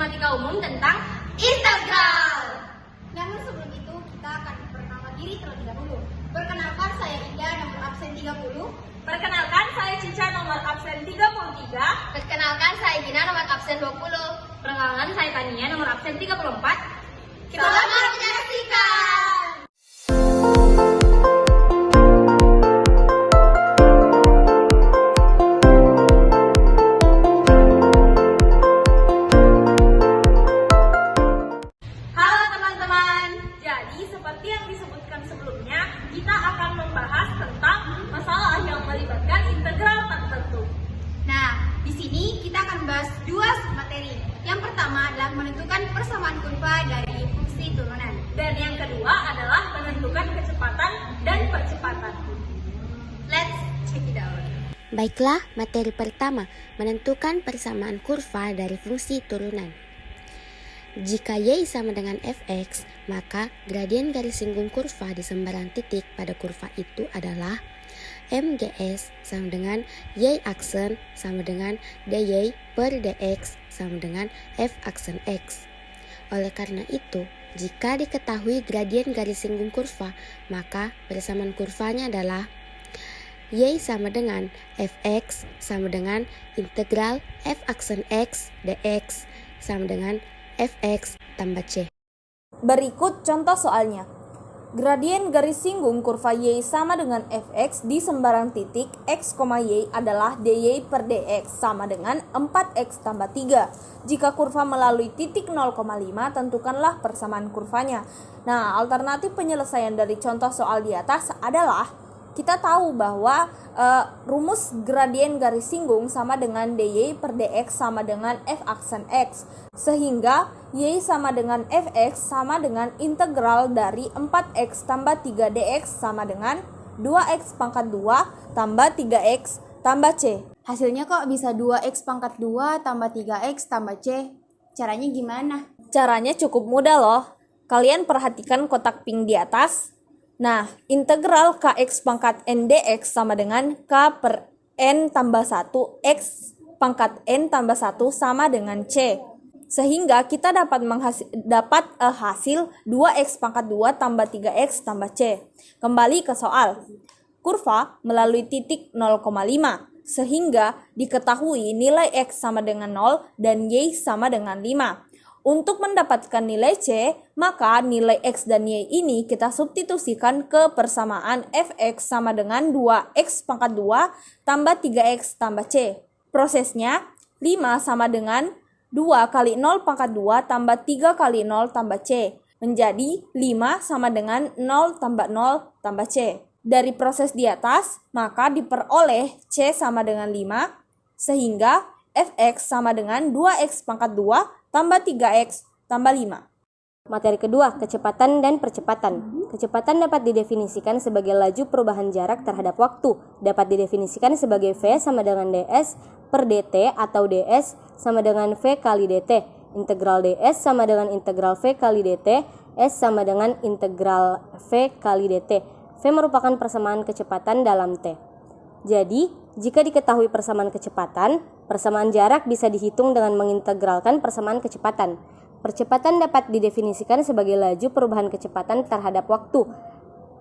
matematika umum tentang integral. Namun sebelum itu kita akan perkenalkan diri terlebih dahulu. Perkenalkan, saya Indah, nomor absen 30. Perkenalkan, saya Cica, nomor absen 33. Perkenalkan, saya Gina, nomor absen 20. Perkenalkan, saya Tania, nomor absen 34. Selamat menyaksikan. Halo teman-teman, jadi seperti yang disebutkan sebelumnya, kita akan membahas tentang masalah yang melibatkan integral tertentu. Nah, di sini kita akan bahas dua materi. Yang pertama adalah menentukan persamaan kurva dari fungsi turunan. Dan yang kedua adalah menentukan kecepatan dan percepatan. Let's check it out. Baiklah, materi pertama, menentukan persamaan kurva dari fungsi turunan. Jika y sama dengan fx, maka gradien garis singgung kurva di sembarang titik pada kurva itu adalah mgs sama dengan y aksen sama dengan dy per dx sama dengan f aksen x. Oleh karena itu, jika diketahui gradien garis singgung kurva, maka persamaan kurvanya adalah y sama dengan fx sama dengan integral f aksen x dx sama dengan fx tambah c. Berikut contoh soalnya. Gradien garis singgung kurva y sama dengan fx di sembarang titik x, y adalah dy per dx sama dengan 4x tambah 3. Jika kurva melalui titik 0,5, tentukanlah persamaan kurvanya. Nah, alternatif penyelesaian dari contoh soal di atas adalah kita tahu bahwa rumus gradien garis singgung sama dengan dy per dx sama dengan f aksen x. Sehingga y sama dengan fx sama dengan integral dari 4x tambah 3 dx sama dengan 2x pangkat 2 tambah 3x tambah c. Hasilnya kok bisa 2x pangkat 2 tambah 3x tambah c? Caranya gimana? Caranya cukup mudah loh. Kalian perhatikan kotak pink di atas. Nah, integral kx pangkat n dx sama dengan k per n tambah 1 x pangkat n tambah 1 sama dengan c. Sehingga kita dapat hasil 2x pangkat 2 tambah 3x tambah c. Kembali ke soal. Kurva melalui titik 0,5. Sehingga diketahui nilai x sama dengan 0 dan y sama dengan 5. Untuk mendapatkan nilai C, maka nilai X dan Y ini kita substitusikan ke persamaan Fx sama dengan 2X pangkat 2 tambah 3X tambah C. Prosesnya, 5 sama dengan 2 kali 0 pangkat 2 tambah 3 kali 0 tambah C. Menjadi 5 sama dengan 0 tambah 0 tambah C. Dari proses di atas, maka diperoleh C sama dengan 5, sehingga Fx sama dengan 2X pangkat 2 tambah 3x tambah 5. Materi kedua, kecepatan dan percepatan. Kecepatan dapat didefinisikan sebagai laju perubahan jarak terhadap waktu. Dapat didefinisikan sebagai V sama dengan ds per dt atau ds sama dengan V kali dt. Integral ds sama dengan integral V kali dt, s sama dengan integral V kali dt. V merupakan persamaan kecepatan dalam t. Jadi, jika diketahui persamaan kecepatan, persamaan jarak bisa dihitung dengan mengintegralkan persamaan kecepatan. Percepatan dapat didefinisikan sebagai laju perubahan kecepatan terhadap waktu.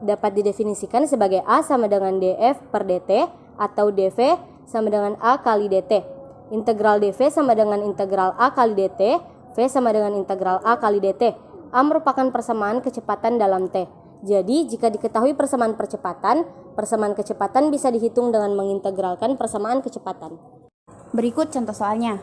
Dapat didefinisikan sebagai A sama dengan df per dt atau dv sama dengan A kali dt. Integral dv sama dengan integral A kali dt, v sama dengan integral A kali dt. A merupakan persamaan kecepatan dalam t. Jadi, jika diketahui persamaan kecepatan bisa dihitung dengan mengintegralkan persamaan kecepatan. Berikut contoh soalnya.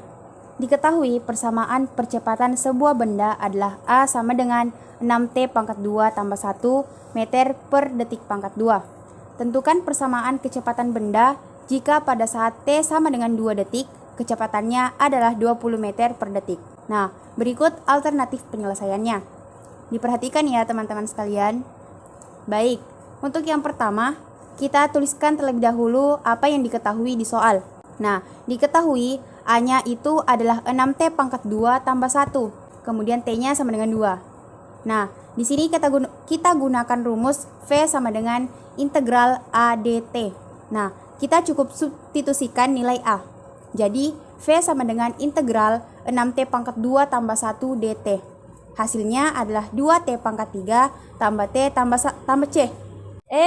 Diketahui persamaan percepatan sebuah benda adalah A sama dengan 6t pangkat 2 tambah 1 meter per detik pangkat 2. Tentukan persamaan kecepatan benda jika pada saat t sama dengan 2 detik, kecepatannya adalah 20 meter per detik. Nah, berikut alternatif penyelesaiannya. Diperhatikan ya teman-teman sekalian. Baik, untuk yang pertama, kita tuliskan terlebih dahulu apa yang diketahui di soal. Nah, diketahui A-nya itu adalah 6T pangkat 2 tambah 1. Kemudian T-nya sama dengan 2. Nah, di sini kita gunakan rumus V sama dengan integral A dt. Nah, kita cukup substitusikan nilai A. Jadi, V sama dengan integral 6T pangkat 2 tambah 1 dt. Hasilnya adalah 2T pangkat 3 tambah T tambah C.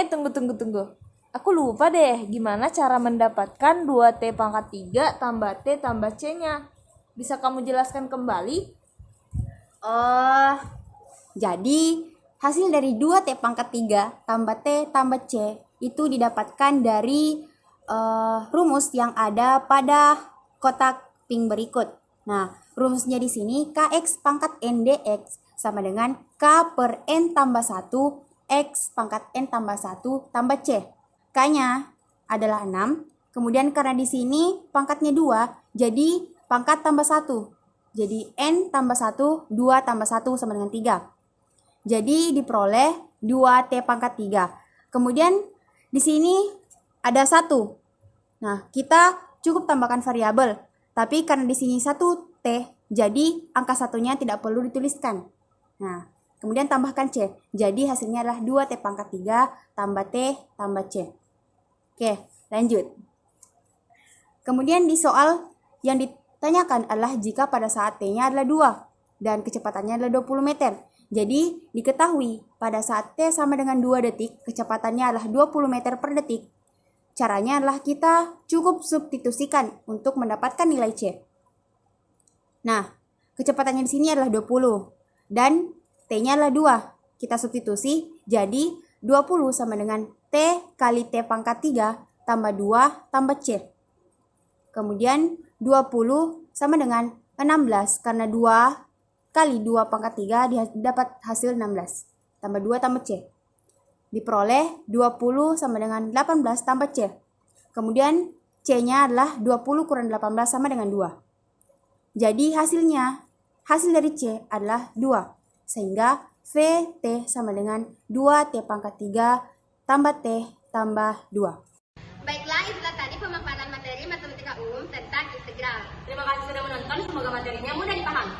Tunggu. Aku lupa deh gimana cara mendapatkan 2T pangkat 3 tambah T tambah C-nya. Bisa kamu jelaskan kembali? Jadi hasil dari 2T pangkat 3 tambah T tambah C itu didapatkan dari rumus yang ada pada kotak pink berikut. Nah, rumusnya di sini Kx pangkat N dx sama dengan K per N tambah 1 X pangkat N tambah 1 tambah C. K-nya adalah 6. Kemudian karena di sini pangkatnya 2, jadi pangkat tambah 1. Jadi N tambah 1, 2 tambah 1 sama dengan 3. Jadi diperoleh 2T pangkat 3. Kemudian di sini ada 1. Nah, kita cukup tambahkan variabel. Tapi karena di sini 1T, jadi angka satunya tidak perlu dituliskan. Nah, kemudian tambahkan C. Jadi hasilnya adalah 2T pangkat 3 tambah T tambah C. Oke, lanjut. Kemudian di soal yang ditanyakan adalah jika pada saat T-nya adalah 2 dan kecepatannya adalah 20 meter. Jadi diketahui pada saat T sama dengan 2 detik, kecepatannya adalah 20 meter per detik. Caranya adalah kita cukup substitusikan untuk mendapatkan nilai C. Nah, kecepatannya di sini adalah 20 dan T-nya adalah 2. Kita substitusi, jadi 20 sama dengan T kali T pangkat 3 tambah 2 tambah C. Kemudian 20 sama dengan 16 karena 2 kali 2 pangkat 3 dapat hasil 16. Tambah 2 tambah C. Diperoleh 20 sama dengan 18 tambah C. Kemudian C-nya adalah 20 kurang 18 sama dengan 2. Jadi hasil dari C adalah 2. Sehingga VT sama dengan 2T pangkat 3 tambah T tambah 2. Baiklah, itulah tadi pemaparan materi matematika umum tentang integral. Terima kasih sudah menonton, semoga materinya mudah dipahami.